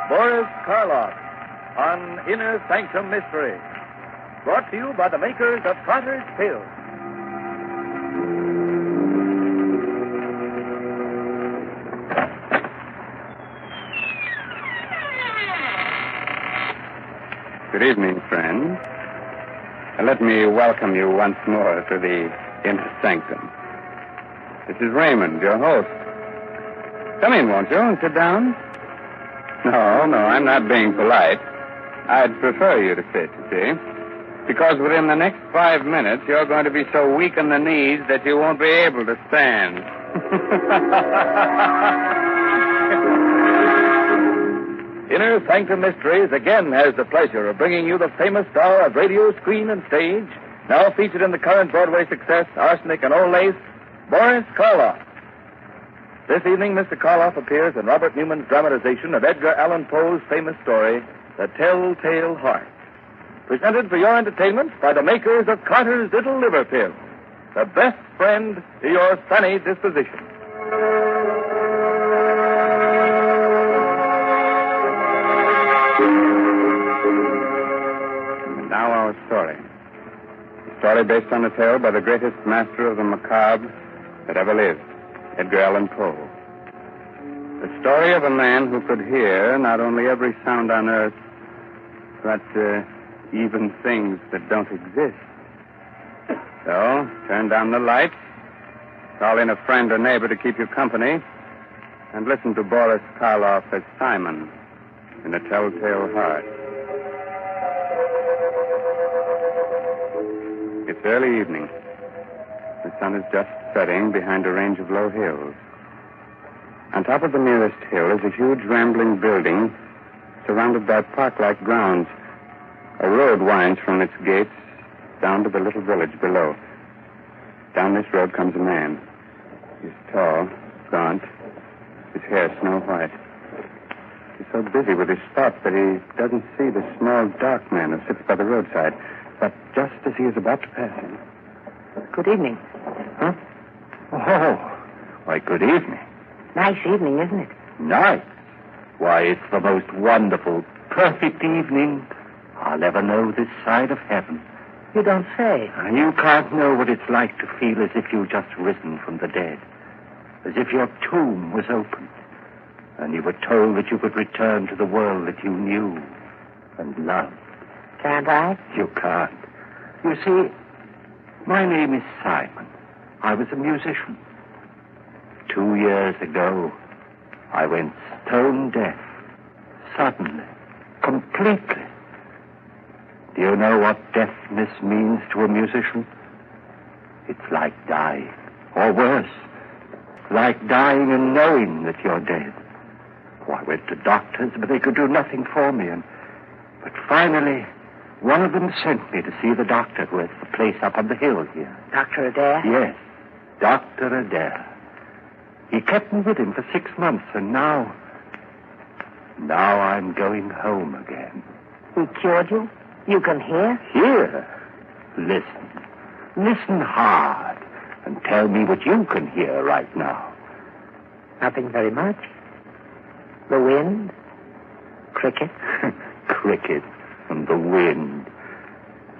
Boris Karloff on Inner Sanctum Mystery. Brought to you by the makers of Carter's Pills. Good evening, friends. Let me welcome you once more to the Inner Sanctum. This is Raymond, your host. Come in, won't you, and sit down? No, I'm not being polite. I'd prefer you to sit, you see. Because within the next 5 minutes, you're going to be so weak in the knees that you won't be able to stand. Inner Sanctum Mysteries again has the pleasure of bringing you the famous star of radio, screen, and stage, now featured in the current Broadway success, Arsenic and Old Lace, Boris Karloff. This evening, Mr. Karloff appears in Robert Newman's dramatization of Edgar Allan Poe's famous story, The Telltale Heart. Presented for your entertainment by the makers of Carter's Little Liver Pill, the best friend to your sunny disposition. And now our story. A story based on a tale by the greatest master of the macabre that ever lived, Edgar Allan Poe. The story of a man who could hear not only every sound on earth, but even things that don't exist. So, turn down the lights, call in a friend or neighbor to keep you company, and listen to Boris Karloff as Simon in The Telltale Heart. It's early evening. The sun is just setting behind a range of low hills. On top of the nearest hill is a huge rambling building surrounded by park-like grounds. A road winds from its gates down to the little village below. Down this road comes a man. He's tall, gaunt, his hair snow white. He's so busy with his thoughts that he doesn't see the small, dark man who sits by the roadside. But just as he is about to pass him... Good evening. Huh? Oh, why, good evening. Nice evening, isn't it? Nice? Why, it's the most wonderful, perfect evening I'll ever know this side of heaven. You don't say. And you can't know what it's like to feel as if you'd just risen from the dead. As if your tomb was opened. And you were told that you could return to the world that you knew and loved. Can't I? You can't. You see, my name is Simon. I was a musician. 2 years ago, I went stone deaf. Suddenly. Completely. Do you know what deafness means to a musician? It's like dying. Or worse. Like dying and knowing that you're dead. Oh, I went to doctors, but they could do nothing for me. But finally, one of them sent me to see the doctor who has the place up on the hill here. Dr. Adair? Yes, Dr. Adair. He kept me with him for 6 months, and now I'm going home again. He cured you? You can hear? Hear? Listen. Listen hard, and tell me what you can hear right now. Nothing very much. The wind? Cricket? Cricket and the wind.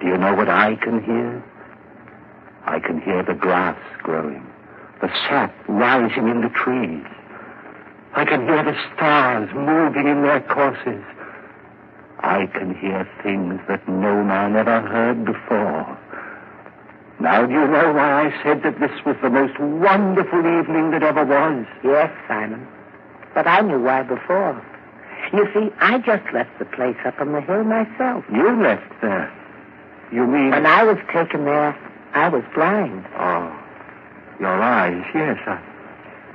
Do you know what I can hear? I can hear the grass growing, the sap rising in the trees. I can hear the stars moving in their courses. I can hear things that no man ever heard before. Now, do you know why I said that this was the most wonderful evening that ever was? Yes, Simon. But I knew why before. You see, I just left the place up on the hill myself. You left there? You mean... When I was taken there, I was blind. Oh, your eyes, yes.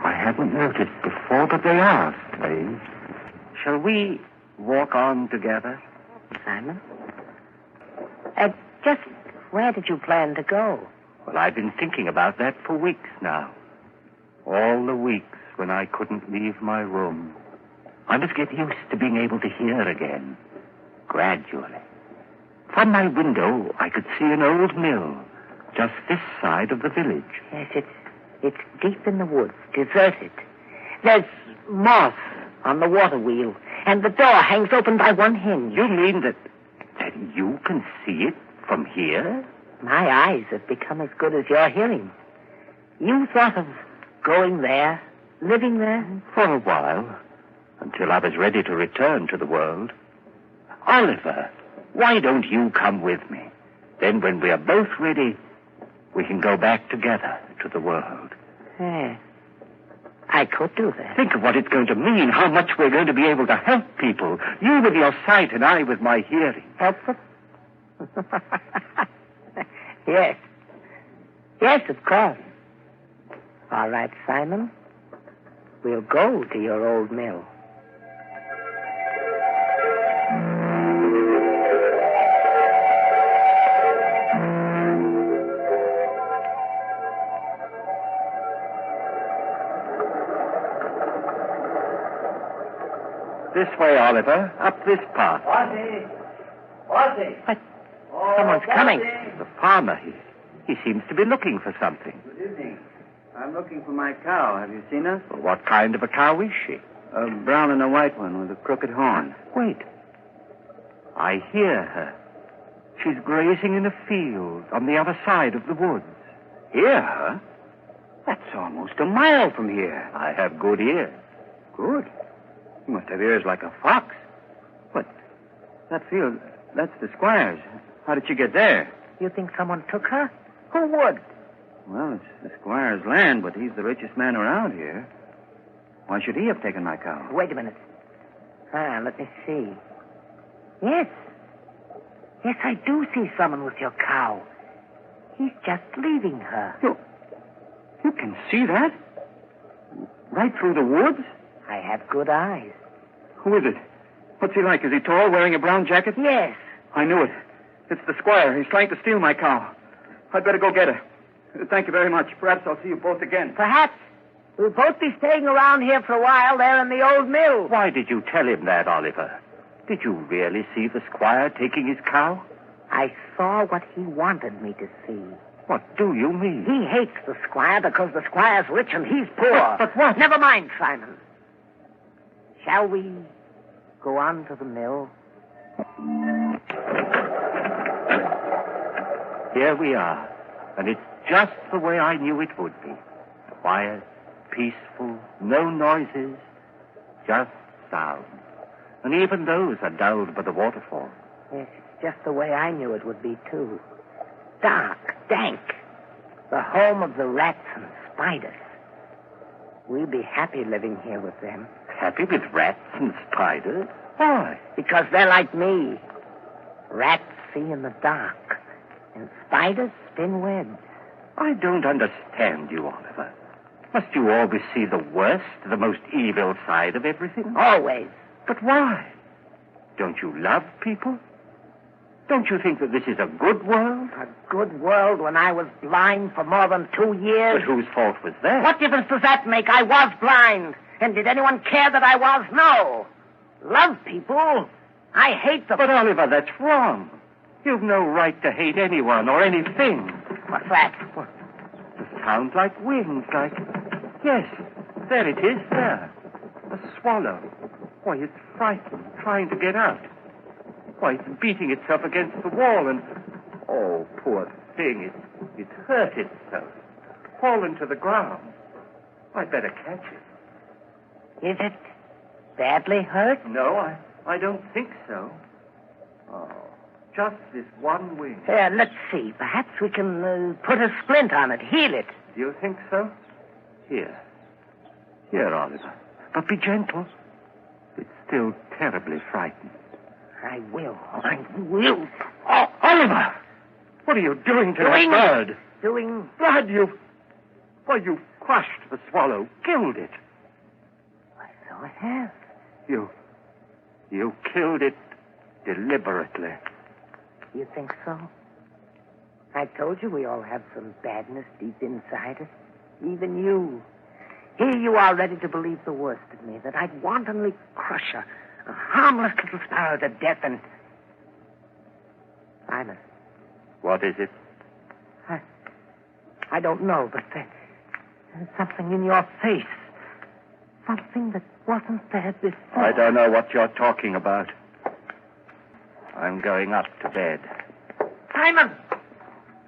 I hadn't noticed before, but they are strange. Shall we walk on together? Simon? Just where did you plan to go? Well, I've been thinking about that for weeks now. All the weeks when I couldn't leave my room. I must get used to being able to hear again. Gradually. From my window, I could see an old mill just this side of the village. Yes, it's deep in the woods, deserted. There's moss on the water wheel, and the door hangs open by one hinge. You mean that you can see it from here? My eyes have become as good as your hearing. You thought of going there, living there? For a while, until I was ready to return to the world. Oliver, why don't you come with me? Then when we are both ready, we can go back together to the world. Yeah. I could do that. Think of what it's going to mean, how much we're going to be able to help people. You with your sight and I with my hearing. Help them? Yes. Yes, of course. All right, Simon. We'll go to your old mill. This way, Oliver. Up this path. What? Someone's coming. The farmer, he seems to be looking for something. Good evening. I'm looking for my cow. Have you seen her? Well, what kind of a cow is she? A brown and a white one with a crooked horn. Wait. I hear her. She's grazing in a field on the other side of the woods. Hear her? That's almost a mile from here. I have good ears. Good. You must have ears like a fox. But that field, that's the squire's. How did you get there? You think someone took her? Who would? Well, it's the squire's land, but he's the richest man around here. Why should he have taken my cow? Wait a minute. Let me see. Yes. Yes, I do see someone with your cow. He's just leaving her. You can see that? Right through the woods? I have good eyes. Who is it? What's he like? Is he tall, wearing a brown jacket? Yes. I knew it. It's the squire. He's trying to steal my cow. I'd better go get her. Thank you very much. Perhaps I'll see you both again. Perhaps. We'll both be staying around here for a while there in the old mill. Why did you tell him that, Oliver? Did you really see the squire taking his cow? I saw what he wanted me to see. What do you mean? He hates the squire because the squire's rich and he's poor. But what? Never mind, Simon. Shall we go on to the mill? Here we are. And it's just the way I knew it would be. Quiet, peaceful, no noises, just sound. And even those are dulled by the waterfall. Yes, it's just the way I knew it would be, too. Dark, dank. The home of the rats and spiders. We'll be happy living here with them. Happy with rats and spiders? Why? Because they're like me. Rats see in the dark, and spiders spin webs. I don't understand you, Oliver. Must you always see the worst, the most evil side of everything? Always. But why? Don't you love people? Don't you think that this is a good world? A good world when I was blind for more than 2 years. But whose fault was that? What difference does that make? I was blind. And did anyone care that I was? No. Love people. I hate them. But, Oliver, that's wrong. You've no right to hate anyone or anything. What's that? It sounds like wings, like... Yes, there it is, there. A swallow. Why, it's frightened, trying to get out. Why, it's beating itself against the wall and... Oh, poor thing, it's hurt itself. Fallen to the ground. I'd better catch it. Is it badly hurt? No, I don't think so. Oh, just this one wing. Here, let's see. Perhaps we can put a splint on it, heal it. Do you think so? Here, Oliver. But be gentle. It's still terribly frightened. I will. Oh, Oliver! What are you doing to that bird? Doing... Blood, you've crushed the swallow, killed it. So I have. You killed it deliberately. You think so? I told you we all have some badness deep inside us. Even you. Here you are ready to believe the worst of me, that I'd wantonly crush a harmless little sparrow to death and... Simon. What is it? I don't know, but there's something in your face. something that wasn't there before. I don't know what you're talking about. I'm going up to bed. Simon!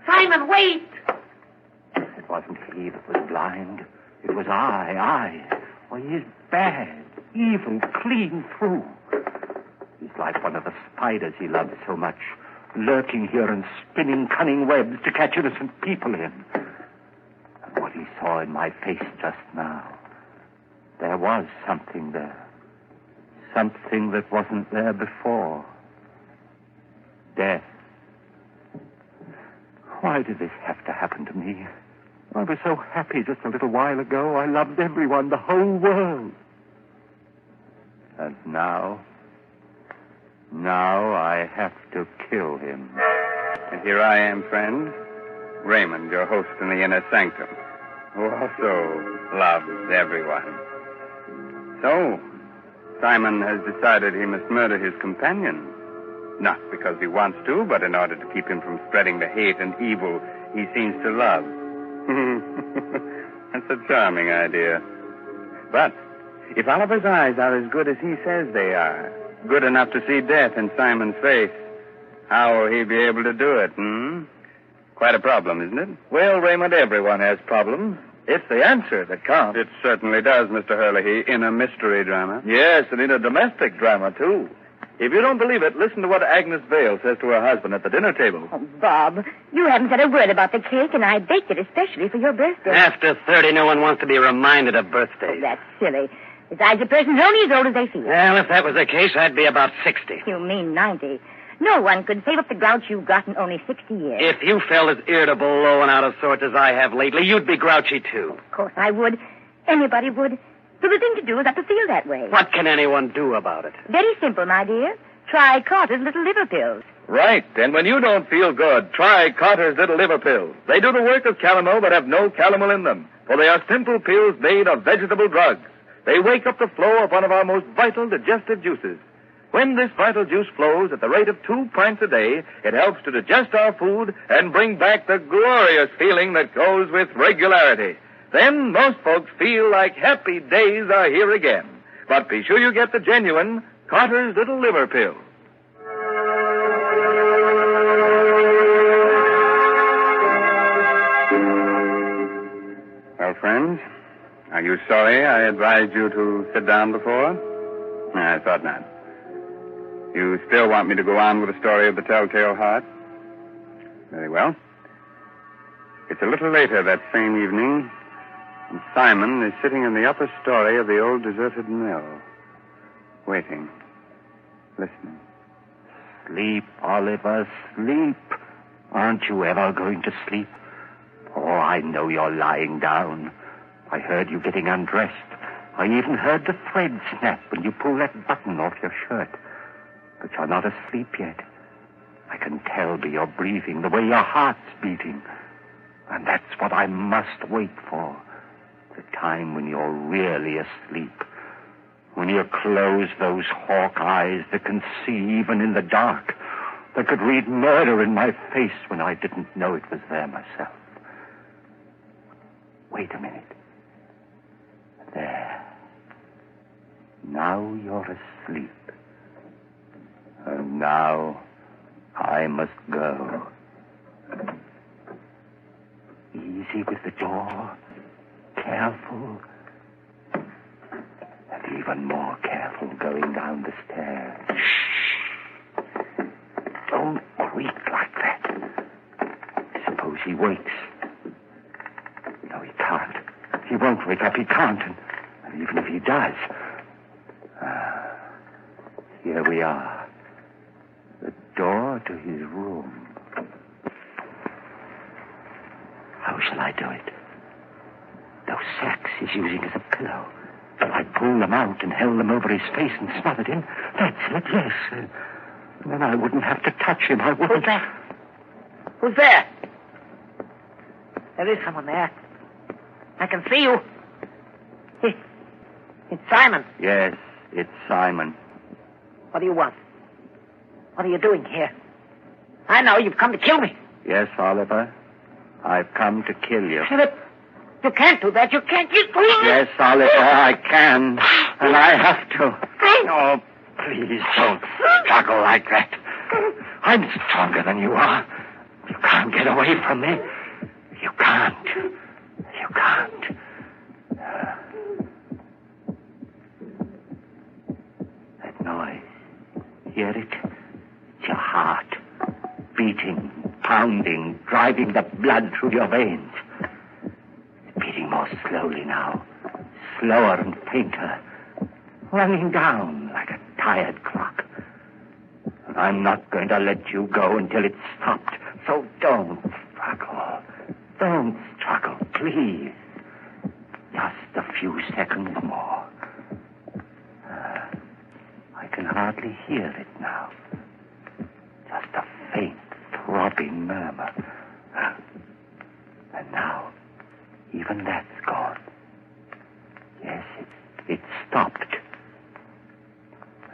Simon, wait! It wasn't he that was blind. It was I. Well, he's bad, evil, clean through. He's like one of the spiders he loves so much, lurking here and spinning cunning webs to catch innocent people in. And what he saw in my face just now, there was something there. Something that wasn't there before. Death. Why did this have to happen to me? I was so happy just a little while ago. I loved everyone, the whole world. And now I have to kill him. And here I am, friend, Raymond, your host in the inner sanctum, who also loves everyone. So, Simon has decided he must murder his companion. Not because he wants to, but in order to keep him from spreading the hate and evil he seems to love. That's a charming idea. But if Oliver's eyes are as good as he says they are, good enough to see death in Simon's face, how will he be able to do it, Quite a problem, isn't it? Well, Raymond, everyone has problems. It's the answer that counts. It certainly does, Mr. Hurley, in a mystery drama. Yes, and in a domestic drama, too. If you don't believe it, listen to what Agnes Vale says to her husband at the dinner table. Oh, Bob, you haven't said a word about the cake, and I baked it especially for your birthday. After 30, no one wants to be reminded of birthdays. Oh, that's silly. Besides, a person's only as old as they feel. Well, if that was the case, I'd be about 60. You mean 90. No one could save up the grouch you've got in only 60 years. If you felt as irritable, low, and out of sorts as I have lately, you'd be grouchy, too. Of course I would. Anybody would. So the thing to do is not to feel that way. What can anyone do about it? Very simple, my dear. Try Carter's Little Liver Pills. Right. And when you don't feel good, try Carter's Little Liver Pills. They do the work of calomel but have no calomel in them, for they are simple pills made of vegetable drugs. They wake up the flow of one of our most vital digestive juices. When this vital juice flows at the rate of 2 pints a day, it helps to digest our food and bring back the glorious feeling that goes with regularity. Then most folks feel like happy days are here again. But be sure you get the genuine Carter's Little Liver Pill. Well, friends, are you sorry I advised you to sit down before? I thought not. You still want me to go on with the story of the Telltale Heart? Very well. It's a little later that same evening, and Simon is sitting in the upper story of the old deserted mill, waiting, listening. Sleep, Oliver, sleep. Aren't you ever going to sleep? Oh, I know you're lying down. I heard you getting undressed. I even heard the thread snap when you pulled that button off your shirt. But you're not asleep yet. I can tell by your breathing, the way your heart's beating. And that's what I must wait for. The time when you're really asleep. When you close those hawk eyes that can see even in the dark. That could read murder in my face when I didn't know it was there myself. Wait a minute. There. Now you're asleep. And now I must go. Easy with the door. Careful. And even more careful going down the stairs. Shh. Don't creak like that. Suppose he wakes. No, he can't. He won't wake up. He can't. And even if he does... here we are. The door to his room. How shall I do it? Those sacks he's using as a pillow. Shall I pull them out and held them over his face and smothered him? That's it, yes. And then I wouldn't have to touch him. I wouldn't. Who's that? Who's there? There is someone there. I can see you. It's Simon. Yes, it's Simon. What do you want? What are you doing here? I know you've come to kill me. Yes, Oliver. I've come to kill you. Philip. You can't do that. You can't. Yes, Oliver, I can. And I have to. Oh, please don't struggle like that. I'm stronger than you are. You can't get away from me. You can't. You can't. That noise. Hear it? It's your heart. Beating, pounding, driving the blood through your veins. It's beating more slowly now. Slower and fainter. Running down like a tired clock. And I'm not going to let you go until it's stopped. So don't struggle. Don't struggle, please. Just a few seconds more. I can hardly hear it now. Just a faint, throbbing murmur. And now, even that's gone. Yes, it stopped.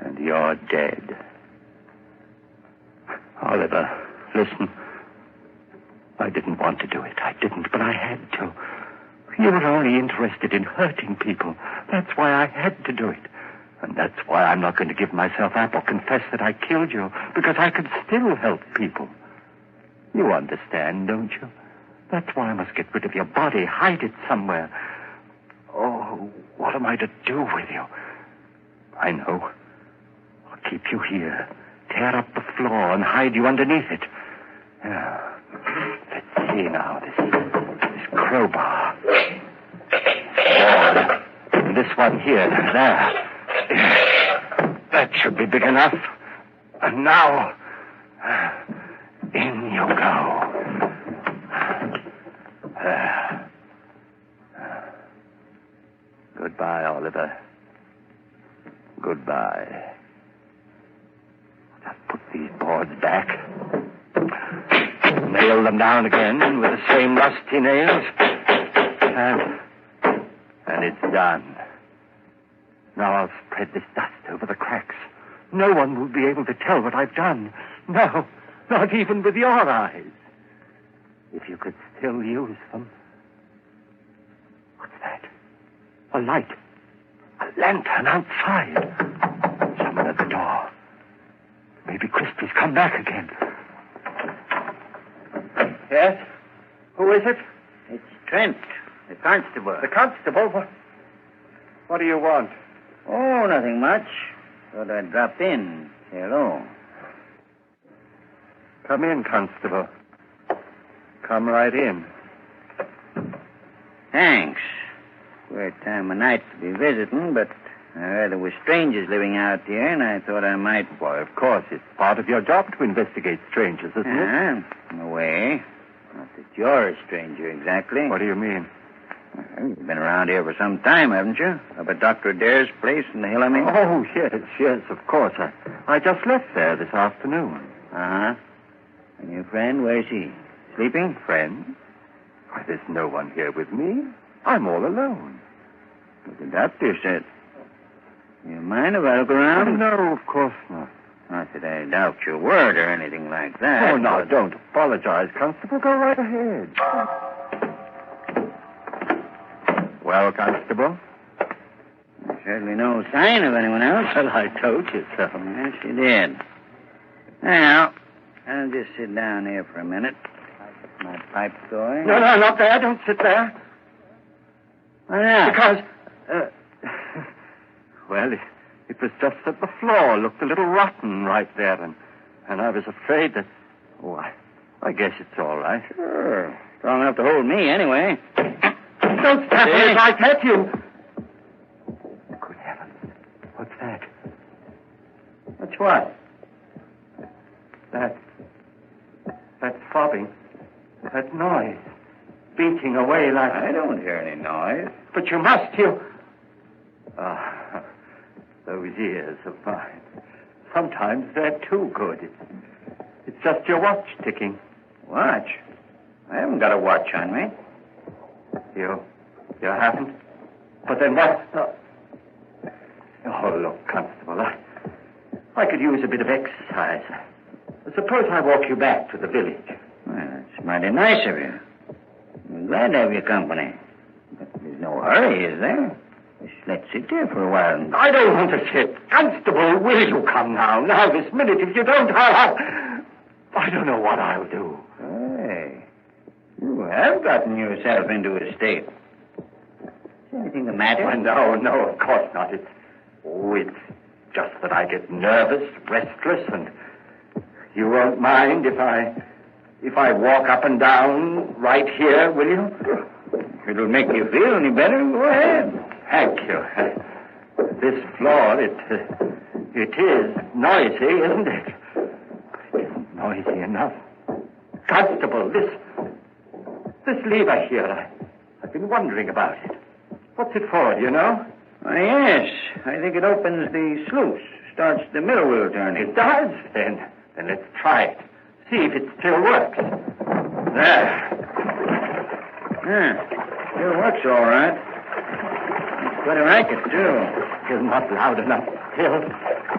And you're dead. Oliver, listen. I didn't want to do it. I didn't, but I had to. You were only interested in hurting people. That's why I had to do it. And that's why I'm not going to give myself up or confess that I killed you, because I could still help people. You understand, don't you? That's why I must get rid of your body, hide it somewhere. Oh, what am I to do with you? I know. I'll keep you here, tear up the floor and hide you underneath it. Yeah. Let's see now, this crowbar. Ball. And this one here, there. That should be big enough. And now, in you go. Goodbye, Oliver. Goodbye. Just put these boards back. Nail them down again with the same rusty nails. And it's done. Now I'll spread this dust over the cracks. No one will be able to tell what I've done. No, not even with your eyes. If you could still use them. What's that? A light. A lantern outside. Someone at the door. Maybe Christie's come back again. Yes? Who is it? It's Trent, the constable. The constable? What do you want? Oh, nothing much. Thought I'd drop in. Say hello. Come in, constable. Come right in. Thanks. Queer time of night to be visiting, but I heard there were strangers living out here, and I thought I might... Why, of course, it's part of your job to investigate strangers, isn't it? In a way. Not that you're a stranger, exactly. What do you mean? Well, you've been around here for some time, haven't you? Up at Dr. Adair's place in the hill, I mean? Oh, yes, of course. I just left there this afternoon. Uh-huh. And your friend, where's he? Sleeping? Friend? Why, there's no one here with me. I'm all alone. What the doctor said. You mind if I look around? No, of course not. Not that I doubt your word or anything like that. Oh, no, don't apologize, Constable. Go right ahead. Well, Constable? There's certainly no sign of anyone else. Well, I told you so. Yes, you did. Now, I'll just sit down here for a minute. Get my pipe going. No, not there. Don't sit there. Why not? Because, well, it was just that the floor looked a little rotten right there, and I was afraid that... Oh, I guess it's all right. Sure. Strong enough to hold me, anyway. Don't stab me like that, you... Good heavens. What's that? What's what? That throbbing. That noise. Beating away like... I don't hear any noise. But you must, you... Ah, those ears of mine. Sometimes they're too good. It's just your watch ticking. Watch? I haven't got a watch on me. You haven't? But then what? Oh, look, Constable, I could use a bit of exercise. Suppose I walk you back to the village. Well, that's mighty nice of you. I'm glad to have your company. no hurry, is there? Just let's sit there for a while. I don't want to sit. Constable, will you come now? Now, this minute. If you don't, I don't know what I'll do. Hey, you have gotten yourself into a state. Is anything the matter? No, of course not. It's just that I get nervous, restless, and you won't mind if I walk up and down right here, will you? It'll make you feel any better. Go ahead. Thank you. This floor, it is noisy, isn't it? It isn't noisy enough. Constable, this lever here, I've been wondering about it. What's it for, do you know? Yes, I think it opens the sluice, starts the middle wheel turning. It does? Then let's try it. See if it still works. There. Yeah, still works all right. It's quite a racket, too. Still not loud enough. Still.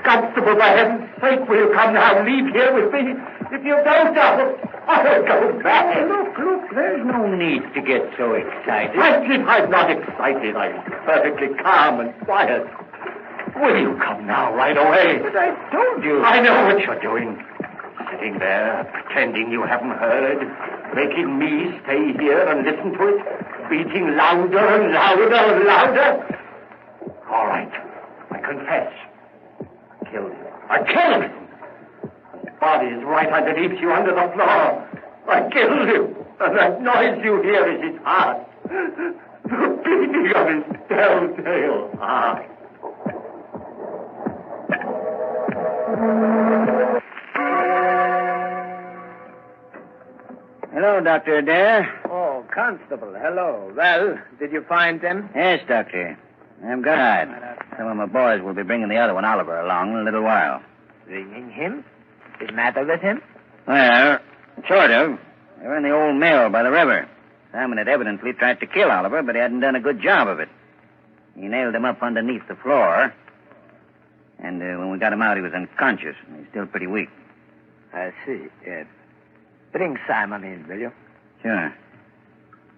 Constable, for heaven's sake, will you come now? Leave here with me. If you don't, I'll go back. Look, there's no need to get so excited. I'm not excited. I'm perfectly calm and quiet. Will you come now, right away? But I told you. I know what you're doing. Sitting there, pretending you haven't heard, making me stay here and listen to it, beating louder and louder and louder. All right, I confess. I killed him. His body is right underneath you, under the floor. I killed him, and that noise you hear is his heart. The beating of his telltale heart. Hello, Dr. Adair. Oh, Constable, hello. Well, did you find them? Yes, Doctor. I'm glad. Some of my boys will be bringing the other one, Oliver, along in a little while. Bringing him? What's the matter with him? Well, sort of. They were in the old mill by the river. Simon had evidently tried to kill Oliver, but he hadn't done a good job of it. He nailed him up underneath the floor. And when we got him out, he was unconscious. And he's still pretty weak. I see. Bring Simon in, will you? Sure.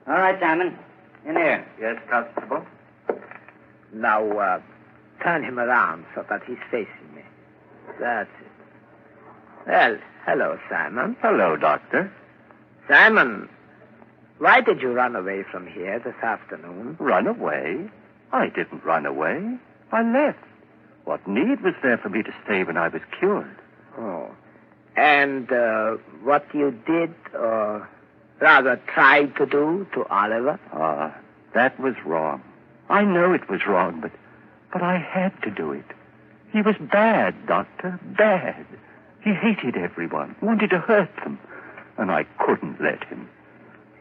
All right, Simon. In here. Yes, Constable? Now, turn him around so that he's facing me. That's it. Well, hello, Simon. Hello, Doctor. Simon, why did you run away from here this afternoon? Run away? I didn't run away. I left. What need was there for me to stay when I was cured? Oh. And what you did, or rather tried to do to Oliver? That was wrong. I know it was wrong, but I had to do it. He was bad, Doctor, bad. He hated everyone, wanted to hurt them, and I couldn't let him.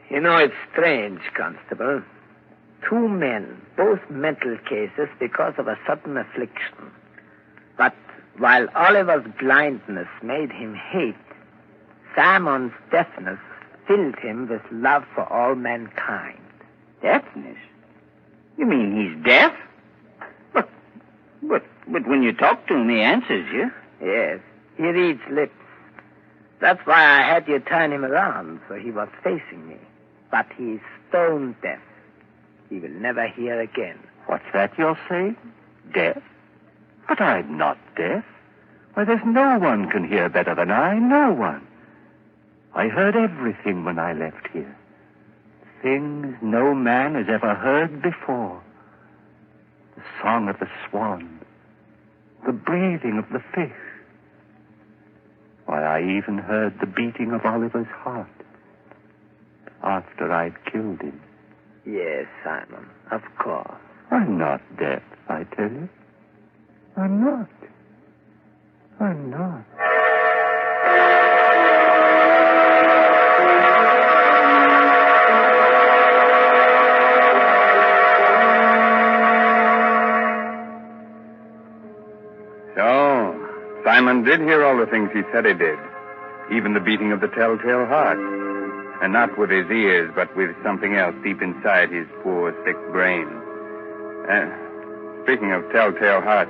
You know, it's strange, Constable. 2 men, both mental cases because of a sudden affliction. But while Oliver's blindness made him hate, Simon's deafness filled him with love for all mankind. Deafness? You mean he's deaf? But when you talk to him, he answers you. Yes, he reads lips. That's why I had you turn him around, so he was facing me. But he's stone deaf. He will never hear again. What's that you're saying? Deaf? But I'm not deaf. Why, there's no one can hear better than I. No one. I heard everything when I left here. Things no man has ever heard before. The song of the swan. The breathing of the fish. Why, I even heard the beating of Oliver's heart. After I'd killed him. Yes, Simon, of course. I'm not deaf, I tell you. I'm not. I'm not. So, Simon did hear all the things he said he did. Even the beating of the telltale heart. And not with his ears, but with something else deep inside his poor, sick brain. Speaking of telltale heart,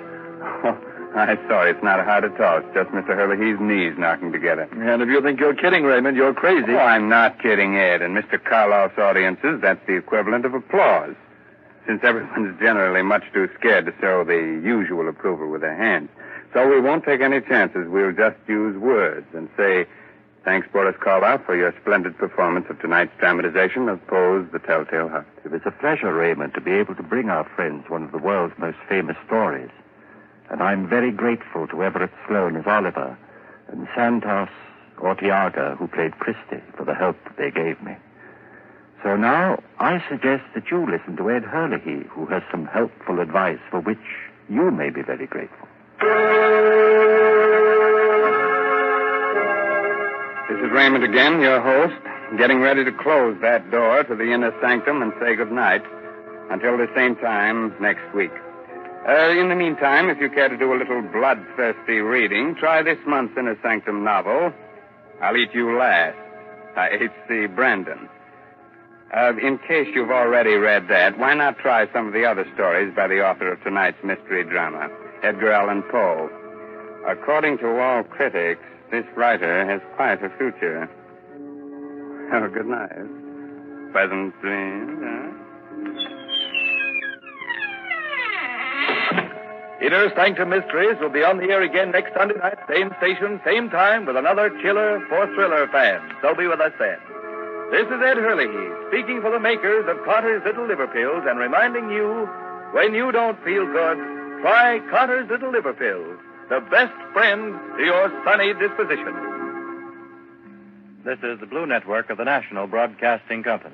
I saw it's not a heart at all. It's just Mr. Herlihy's knees knocking together. And if you think you're kidding, Raymond, you're crazy. Oh, I'm not kidding, Ed. In Mr. Karloff's audiences, that's the equivalent of applause. since everyone's generally much too scared to show the usual approval with their hands. So we won't take any chances. We'll just use words and say, thanks, Boris Karloff, for your splendid performance of tonight's dramatization of Poe's The Telltale Heart. It was a pleasure, Raymond, to be able to bring our friends one of the world's most famous stories. And I'm very grateful to Everett Sloane as Oliver and Santos Ortiaga, who played Christie, for the help that they gave me. So now I suggest that you listen to Ed Hurley, who has some helpful advice for which you may be very grateful. This is Raymond again, your host, getting ready to close that door to the inner sanctum and say goodnight until the same time next week. In the meantime, if you care to do a little bloodthirsty reading, try this month's Inner Sanctum novel, I'll Eat You Last, by H.C. Brandon. In case you've already read that, why not try some of the other stories by the author of tonight's mystery drama, Edgar Allan Poe? According to all critics, this writer has quite a future. Have a good night. Pleasant dreams, huh? Inner Sanctum Mysteries will be on the air again next Sunday night, same station, same time, with another chiller for thriller fans. So be with us then. This is Ed Hurley, speaking for the makers of Carter's Little Liver Pills and reminding you, when you don't feel good, try Carter's Little Liver Pills, the best friend to your sunny disposition. This is the Blue Network of the National Broadcasting Company.